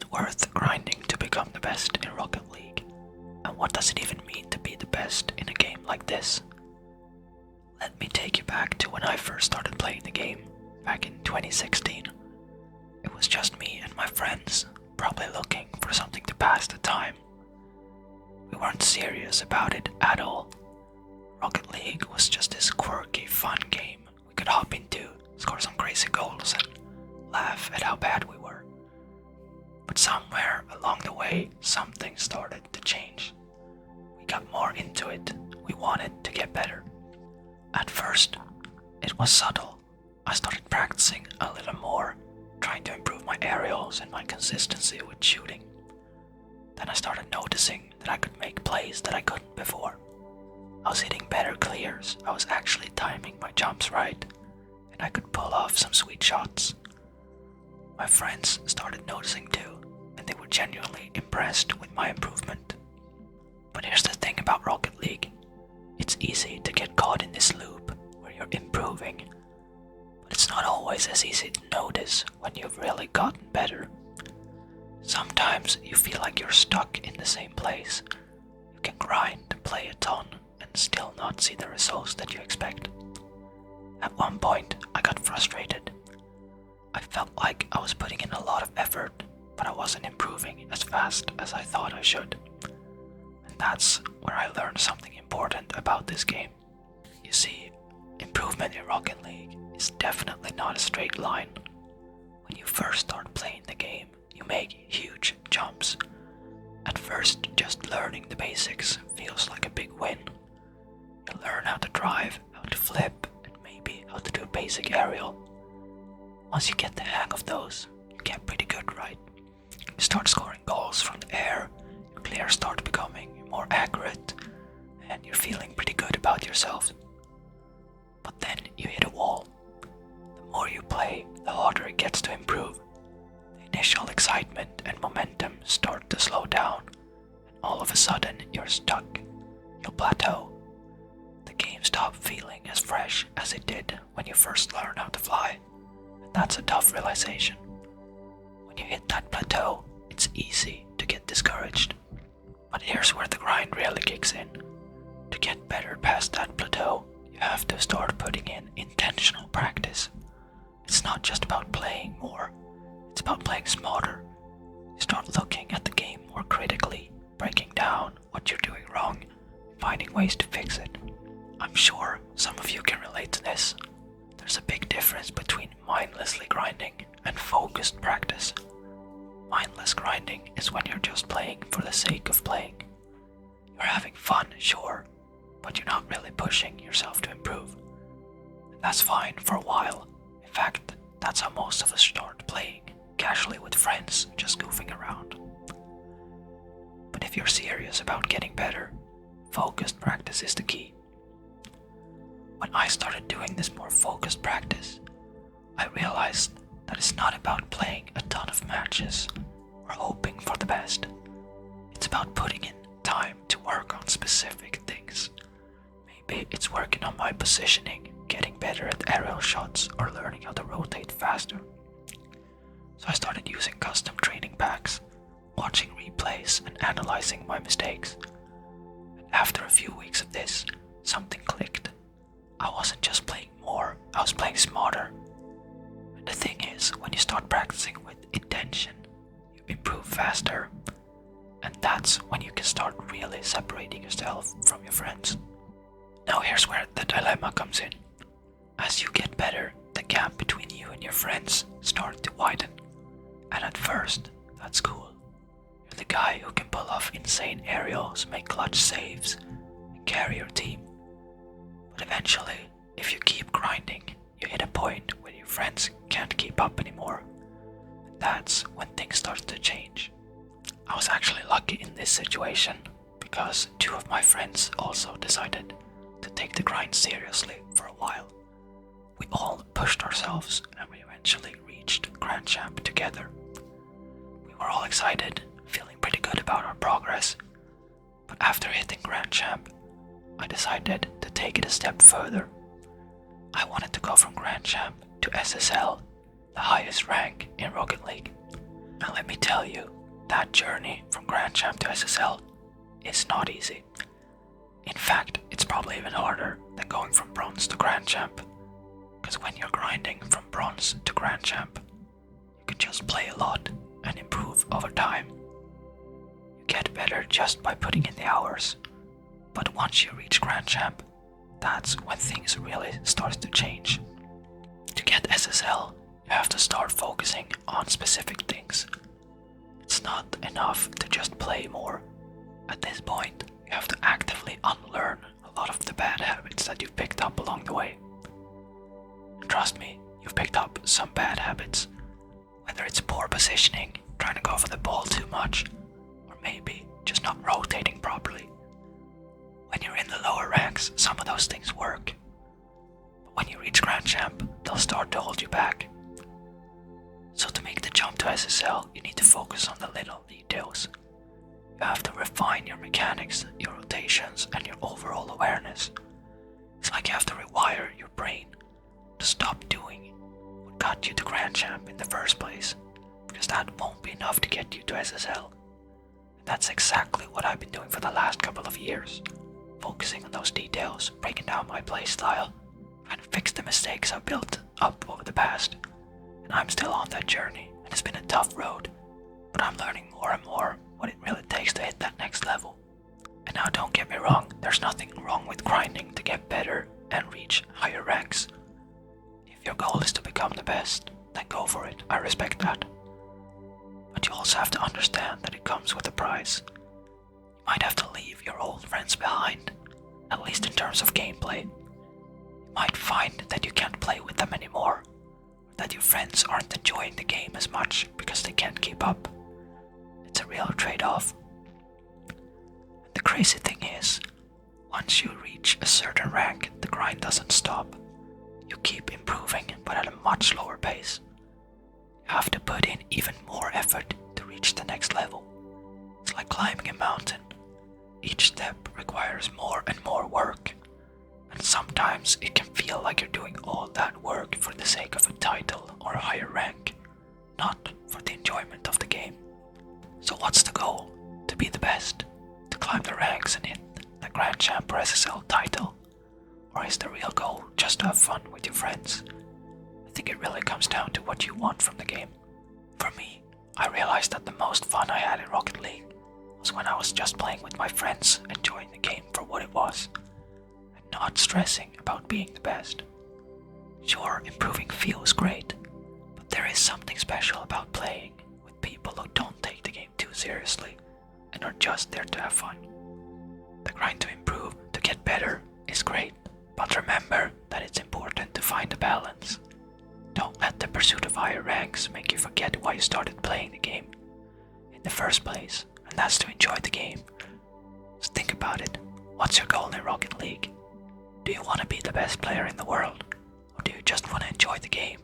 it worth grinding to become the best in Rocket League? And what does it even mean to be the best in a game like this? Let me take you back to when I first started playing the game, back in 2016. It was just me and my friends, probably looking for something to pass the time. We weren't serious about it at all. Rocket League was just this quirky, fun game we could hop into, score some crazy goals, and laugh at how bad we were. But somewhere along the way, something started to change. We got more into it. We wanted to get better. At first, it was subtle. I started practicing a little more, trying to improve my aerials and my consistency with shooting. Then I started noticing that I could make plays that I couldn't before. I was hitting better clears, I was actually timing my jumps right, and I could pull off some sweet shots. My friends started noticing too, and they were genuinely impressed with my improvement. But here's the thing about Rocket League. It's easy to get caught in this loop where you're improving, but it's not always as easy to notice when you've really gotten better. Sometimes you feel like you're stuck in the same place. You can grind, play a ton, and still not see the results that you expect. At one point, I got frustrated. I felt like I was putting in a lot of effort, but I wasn't improving as fast as I thought I should. And that's where I learned something important about this game. You see, improvement in Rocket League is definitely not a straight line. When you first start playing the game, you make huge jumps. At first, just learning the basics feels like a big win. You learn how to drive, how to flip, and maybe how to do a basic aerial. Once you get the hang of those, you get pretty good, right? You start scoring goals from the air, your clears start becoming more accurate, and you're feeling pretty good about yourself. But then you hit a wall. The more you play, the harder it gets to improve. The initial excitement and momentum start to slow down, and all of a sudden you're stuck. You'll plateau. The game stops feeling as fresh as it did when you first learned how to fly. And that's a tough realization. When you hit that plateau, it's easy to get discouraged. But here's where the grind really kicks in. To get better past that plateau, you have to start putting in intentional practice. It's not just about playing more, it's about playing smarter. You start looking at the game more critically, breaking down what you're doing wrong, finding ways to fix it. I'm sure some of you can relate to this. There's a big difference between mindlessly grinding and focused practice. Mindless grinding is when you're just playing for the sake of playing. You're having fun, sure, but you're not really pushing yourself to improve. And that's fine for a while. In fact, that's how most of us start playing, casually with friends, just goofing around. But if you're serious about getting better, focused practice is the key. When I started doing this more focused practice, I realized that it's not about playing a ton of matches or hoping for the best. It's about putting in time to work on specific things. Maybe it's working on my positioning, getting better at aerial shots, or learning how to rotate faster. So I started using custom training packs, watching replays and analyzing my mistakes. And after a few weeks of this, something clicked. I wasn't just playing more, I was playing smarter. And the thing is, when you start practicing with intention, you improve faster. And that's when you can start really separating yourself from your friends. Now here's where the dilemma comes in. As you get better, the gap between you and your friends starts to widen. And at first, that's cool. You're the guy who can pull off insane aerials, make clutch saves, and carry your team. But eventually, if you keep grinding, you hit a point where your friends can't keep up anymore. And that's when things start to change. I was actually lucky in this situation because two of my friends also decided to take the grind seriously for a while. We all pushed ourselves and we eventually reached Grand Champ together. We were all excited, feeling pretty good about our progress. But after hitting Grand Champ, I decided to take it a step further. I wanted to go from Grand Champ to SSL, the highest rank in Rocket League. And let me tell you, that journey from Grand Champ to SSL is not easy. In fact, it's probably even harder than going from Bronze to Grand Champ. Because when you're grinding from Bronze to Grand Champ, you can just play a lot and improve over time. You get better just by putting in the hours. But once you reach Grand Champ, that's when things really start to change. To get SSL, you have to start focusing on specific things. It's not enough to just play more. At this point, you have to actively unlearn a lot of the bad habits that you've picked up along the way. And trust me, you've picked up some bad habits. Whether it's poor positioning, trying to go for the ball too much, or maybe just not rotating properly. When you're in the lower ranks, some of those things work. But when you reach Grand Champ, they'll start to hold you back. So to make the jump to SSL, you need to focus on the little details. You have to refine your mechanics, your rotations, and your overall awareness. It's like you have to rewire your brain to stop doing what got you to Grand Champ in the first place, because that won't be enough to get you to SSL. And that's exactly what I've been doing for the last couple of years, focusing on those details, breaking down my playstyle, trying to fix the mistakes I've built up over the past. And I'm still on that journey, and it's been a tough road, but I'm learning more and more what it really takes to hit that next level. And now don't get me wrong, there's nothing wrong with grinding to get better and reach higher ranks. If your goal is to become the best, then go for it, I respect that. But you also have to understand that it comes with a price. You might have to leave your old friends behind, at least in terms of gameplay. You might find that you can't play with them anymore, that your friends aren't enjoying the game as much because they can't keep up. It's a real trade-off. The crazy thing is, once you reach a certain rank, the grind doesn't stop. You keep improving, but at a much slower pace. You have to put in even more effort to reach the next level. It's like climbing a mountain. Each step requires more and more work. And sometimes it can feel like you're doing all that work for the sake of a title or a higher rank, not for the enjoyment of the game. So what's the goal? To be the best? To climb the ranks and hit the Grand Champ or SSL title? Or is the real goal just to have fun with your friends? I think it really comes down to what you want from the game. For me, I realized that the most fun I had in Rocket League was when I was just playing with my friends, enjoying the game for what it was, not stressing about being the best. Sure, improving feels great, but there is something special about playing with people who don't take the game too seriously and are just there to have fun. The grind to improve, to get better, is great, but remember that it's important to find a balance. Don't let the pursuit of higher ranks make you forget why you started playing the game in the first place, and that's to enjoy the game. So think about it. What's your goal in Rocket League? Do you want to be the best player in the world? Or do you just want to enjoy the game?